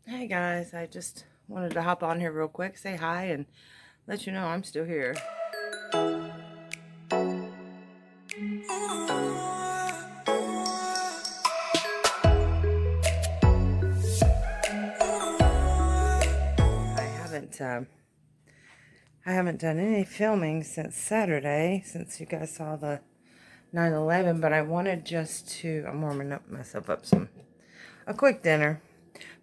Hey guys, I just wanted to hop on here real quick, say hi, and let you know I'm still here. I haven't done any filming since Saturday, since you guys saw the 9/11, but I wanted just to, I'm warming up myself up a quick dinner.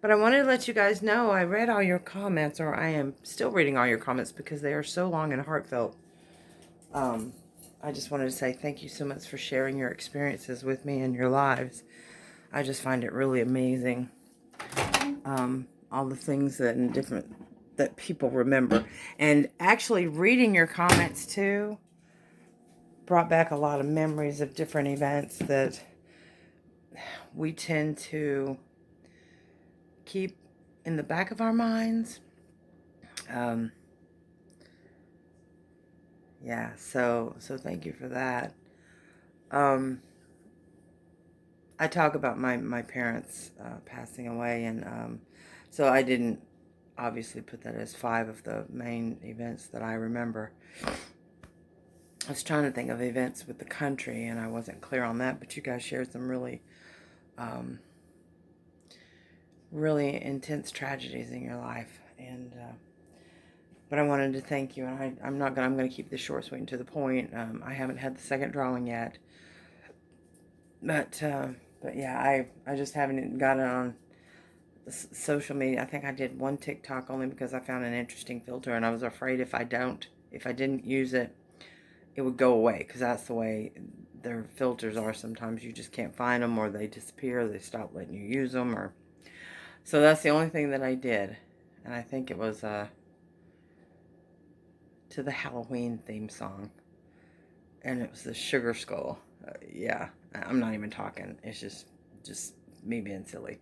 But I wanted to let you guys know I read all your comments, or I am still reading all your comments because they are so long and heartfelt. I just wanted to say thank you so much for sharing your experiences with me and your lives. I just find it really amazing. All the things that people remember. And actually reading your comments too brought back a lot of memories of different events that we tend to keep in the back of our minds. Yeah, so thank you for that. I talk about my parents passing away, and so I didn't obviously put that as 5 of the main events that I remember. I was trying to think of events with the country, and I wasn't clear on that, but you guys shared some um, really intense tragedies in your life, and but I wanted to thank you, and I'm going to keep this short, sweet, and to the point. I haven't had the second drawing yet, but yeah, I just haven't got it on social media. I think I did one TikTok only because I found an interesting filter, and I was afraid if I didn't use it, it would go away, because that's the way their filters are. Sometimes you just can't find them, or they disappear, they stop letting you use them, or so that's the only thing that I did. And I think it was to the Halloween theme song, and it was the Sugar Skull. Yeah, I'm not even talking. It's just me being silly.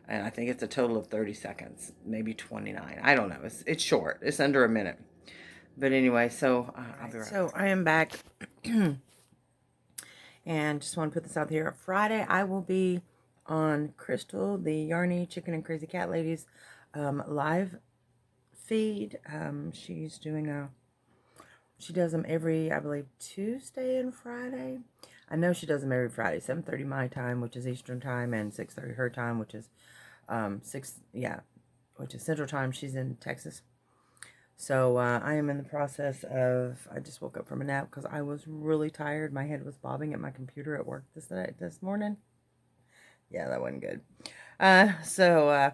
And I think it's a total of 30 seconds, maybe 29. I don't know. It's short. It's under a minute. But anyway, so I'll be right back. So I am back, and just want to put this out here. Friday, I will be on Crystal, the Yarny Chicken and Crazy Cat Ladies live feed. She's doing she does them every, I believe, Tuesday and Friday. I know she does them every Friday, 7:30 my time, which is Eastern time, and 6:30 her time, which is which is Central time. She's in Texas. So I am in the process of, I just woke up from a nap because I was really tired. My head was bobbing at my computer at work this morning. Yeah, that wasn't good. So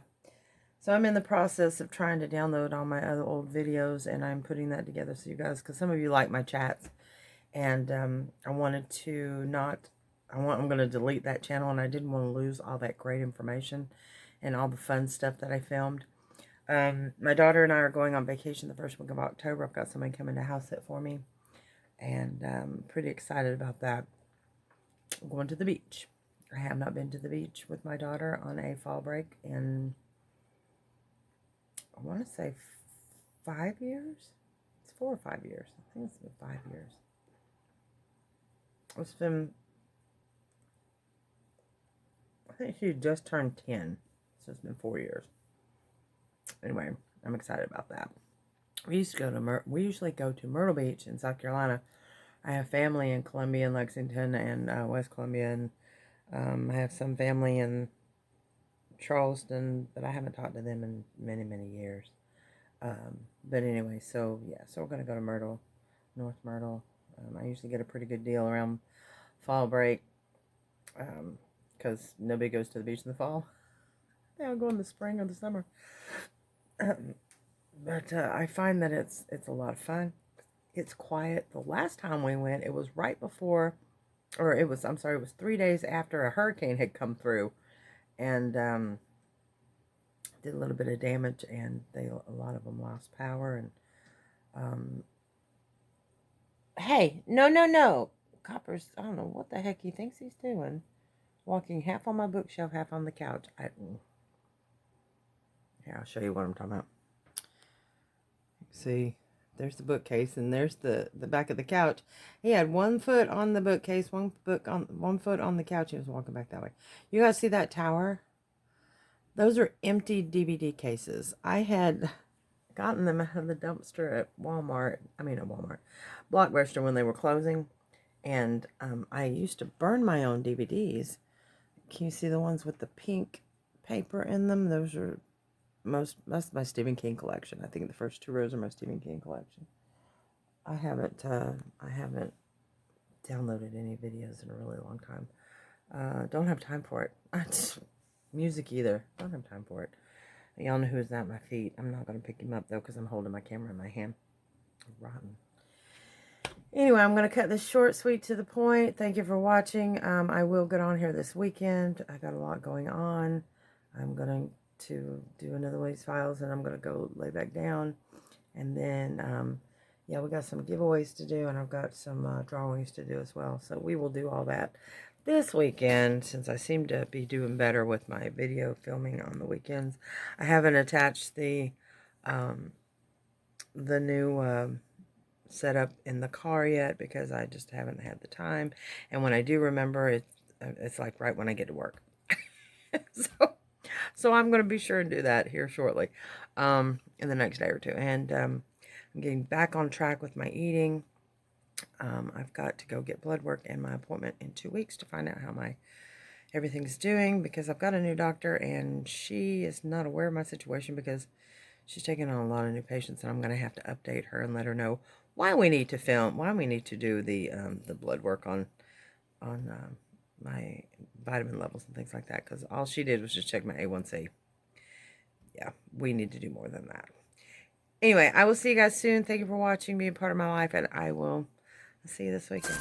I'm in the process of trying to download all my other old videos, and I'm putting that together so you guys, because some of you like my chats, and I wanted to not, I'm going to delete that channel, and I didn't want to lose all that great information and all the fun stuff that I filmed. My daughter and I are going on vacation the first week of October. I've got somebody coming to house sit for me, and I'm pretty excited about that. I'm going to the beach. I have not been to the beach with my daughter on a fall break in, I want to say 5 years. It's 4 or 5 years. I think it's been 5 years. It's been, I think she just turned 10, so it's been 4 years. Anyway, I'm excited about that. We usually go to Myrtle Beach in South Carolina. I have family in Columbia and Lexington and West Columbia, and I have some family in Charleston, but I haven't talked to them in many, many years. But anyway, so yeah, so we're going to go to Myrtle, North Myrtle. I usually get a pretty good deal around fall break, because nobody goes to the beach in the fall. They all go in the spring or the summer. But I find that it's a lot of fun. It's quiet. The last time we went, it was right before, or it was, I'm sorry, it was 3 days after a hurricane had come through, and did a little bit of damage, and a lot of them lost power. And hey, no, Copper's, I don't know what the heck he thinks he's doing, walking half on my bookshelf, half on the couch. Here, I'll show you what I'm talking about. See, there's the bookcase, and there's the back of the couch. He had 1 foot on the bookcase, 1 foot on the couch. He was walking back that way. You guys see that tower? Those are empty DVD cases. I had gotten them out of the dumpster at Walmart. I mean, at Walmart. Blockbuster when they were closing. And I used to burn my own DVDs. Can you see the ones with the pink paper in them? Those are most of my Stephen King collection. I think the first 2 rows are my Stephen King collection. I haven't downloaded any videos in a really long time. Don't have time for it. Music either. Don't have time for it. Y'all know who's at my feet. I'm not going to pick him up, though, because I'm holding my camera in my hand. Rotten. Anyway, I'm going to cut this short, sweet, to the point. Thank you for watching. I will get on here this weekend. I got a lot going on. I'm going to do another one of these files, and I'm going to go lay back down. And then, yeah, we got some giveaways to do, and I've got some drawings to do as well. So we will do all that this weekend, since I seem to be doing better with my video filming on the weekends. I haven't attached the new setup in the car yet because I just haven't had the time. And when I do remember, it's like right when I get to work. So I'm going to be sure and do that here shortly, in the next day or two. And I'm getting back on track with my eating. I've got to go get blood work and my appointment in 2 weeks to find out how everything's doing, because I've got a new doctor and she is not aware of my situation because she's taking on a lot of new patients, and I'm going to have to update her and let her know why we need to film, why we need to do the blood work on my vitamin levels and things like that, because all she did was just check my A1C. Yeah, we need to do more than that. Anyway, I will see you guys soon. Thank you for watching, being part of my life, and I will see you this weekend.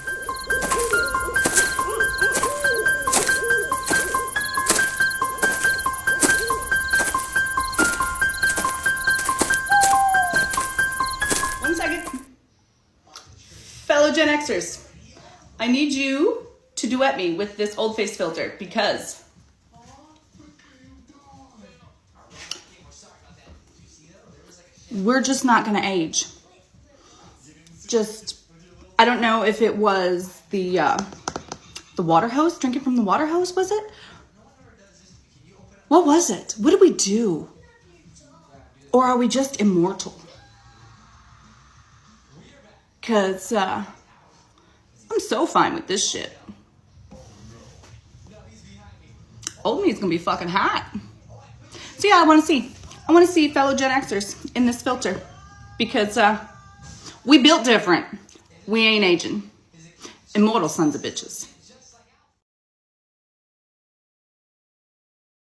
One second. Fellow Gen Xers, I need you to duet me with this old face filter, because we're just not going to age. I don't know if it was the water hose, drinking from the water hose, was it? What was it? What did we do? Or are we just immortal? Because I'm so fine with this shit. Oatmeal's gonna be fucking hot. So yeah, I want to see fellow Gen Xers in this filter, because we built different. We ain't aging. Immortal sons of bitches.